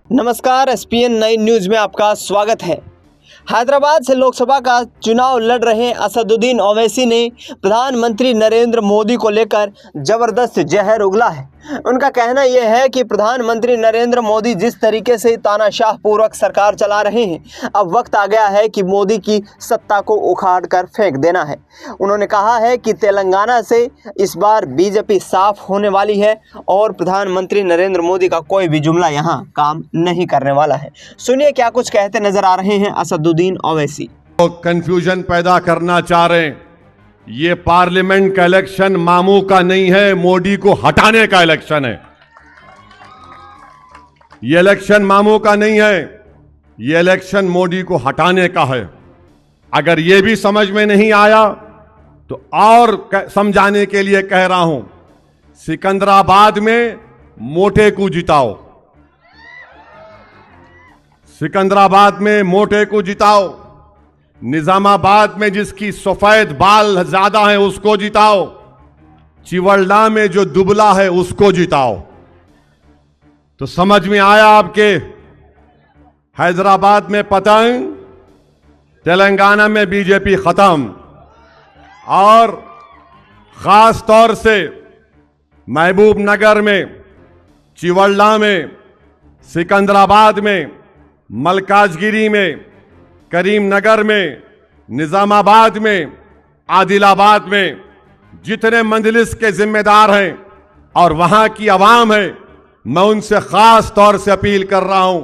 नमस्कार, SPN 9 news में आपका स्वागत है। हैदराबाद से लोकसभा का चुनाव लड़ रहे असदुद्दीन ओवैसी ने प्रधानमंत्री नरेंद्र मोदी को लेकर जबरदस्त जहर उगला है। उनका कहना यह है कि प्रधानमंत्री नरेंद्र मोदी जिस तरीके से तानाशाह पूर्वक सरकार चला रहे हैं, अब वक्त आ गया है कि मोदी की सत्ता को उखाड़ कर फेंक देना है। उन्होंने कहा है कि तेलंगाना से इस बार बीजेपी साफ होने वाली है और प्रधानमंत्री नरेंद्र मोदी का कोई भी जुमला यहाँ काम नहीं करने वाला है। सुनिए क्या कुछ कहते नजर आ रहे हैं असदुद्दीन ओवैसी। कंफ्यूजन पैदा करना चाह रहे हैं। ये पार्लियामेंट का इलेक्शन मामू का नहीं है, मोदी को हटाने का इलेक्शन है। ये इलेक्शन मामू का नहीं है, ये इलेक्शन मोदी को हटाने का है। अगर ये भी समझ में नहीं आया तो और समझाने के लिए कह रहा हूं, सिकंदराबाद में मोटे को जिताओ, सिकंदराबाद में मोटे को जिताओ, निजामाबाद में जिसकी सफेद बाल ज्यादा है उसको जिताओ, चिवल्ला में जो दुबला है उसको जिताओ। तो समझ में आया आपके? हैदराबाद में पतंग, तेलंगाना में बीजेपी खत्म। और खास तौर से महबूब नगर में, चिवल्ला में, सिकंदराबाद में, मलकाजगिरी में, करीमनगर में, निजामाबाद में, आदिलाबाद में जितने मंजलिस के जिम्मेदार हैं और वहां की आवाम है, मैं उनसे खास तौर से अपील कर रहा हूं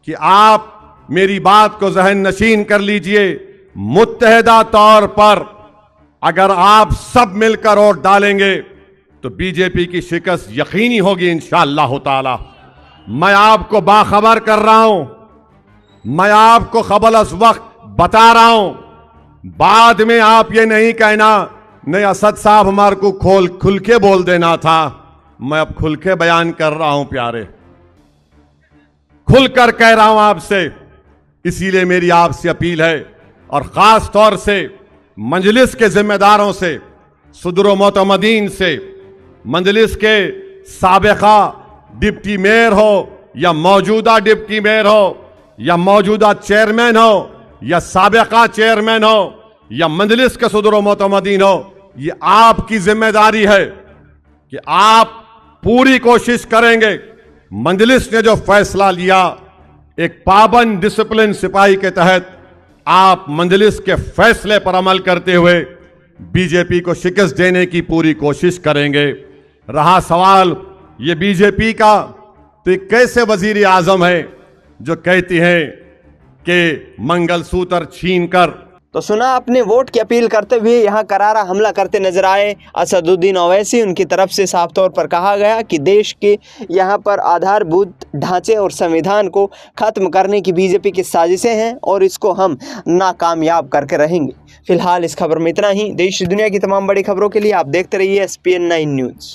कि आप मेरी बात को ज़हन नशीन कर लीजिए। मुत्तहिदा तौर पर अगर आप सब मिलकर वोट डालेंगे तो बीजेपी की शिकस्त यकीनी होगी इंशाअल्लाह ताला। मैं आपको बाखबर कर रहा हूं, मैं आपको खबर उस वक्त बता रहा हूं, बाद में आप ये नहीं कहना नहीं असद साहब हमारे को खुल के बोल देना था। मैं अब खुल के बयान कर रहा हूं प्यारे, खुलकर कह रहा हूं आपसे। इसीलिए मेरी आपसे अपील है और खास तौर से मंजलिस के जिम्मेदारों से, सदर मोतमदीन से, मंजलिस के साबिका डिप्टी मेयर हो या मौजूदा डिप्टी मेयर हो या मौजूदा चेयरमैन हो या साबिका चेयरमैन हो या मंजलिस के सदर मोतमदीन हो, ये आपकी जिम्मेदारी है कि आप पूरी कोशिश करेंगे। मंजलिस ने जो फैसला लिया, एक पाबंद डिसिप्लिन सिपाही के तहत आप मंजलिस के फैसले पर अमल करते हुए बीजेपी को शिकस्त देने की पूरी कोशिश करेंगे। रहा सवाल ये बीजेपी का, तो एक कैसे वजीर आजम है जो कहती है कि मंगलसूत्र छीनकर। तो सुना आपने, वोट की अपील करते हुए यहाँ करारा हमला करते नजर आए असदुद्दीन ओवैसी। उनकी तरफ से साफ तौर पर कहा गया कि देश के यहाँ पर आधारभूत ढांचे और संविधान को खत्म करने की बीजेपी की साजिशें हैं और इसको हम नाकामयाब करके रहेंगे। फिलहाल इस खबर में इतना ही। देश दुनिया की तमाम बड़ी खबरों के लिए आप देखते रहिए SPN 9 न्यूज़।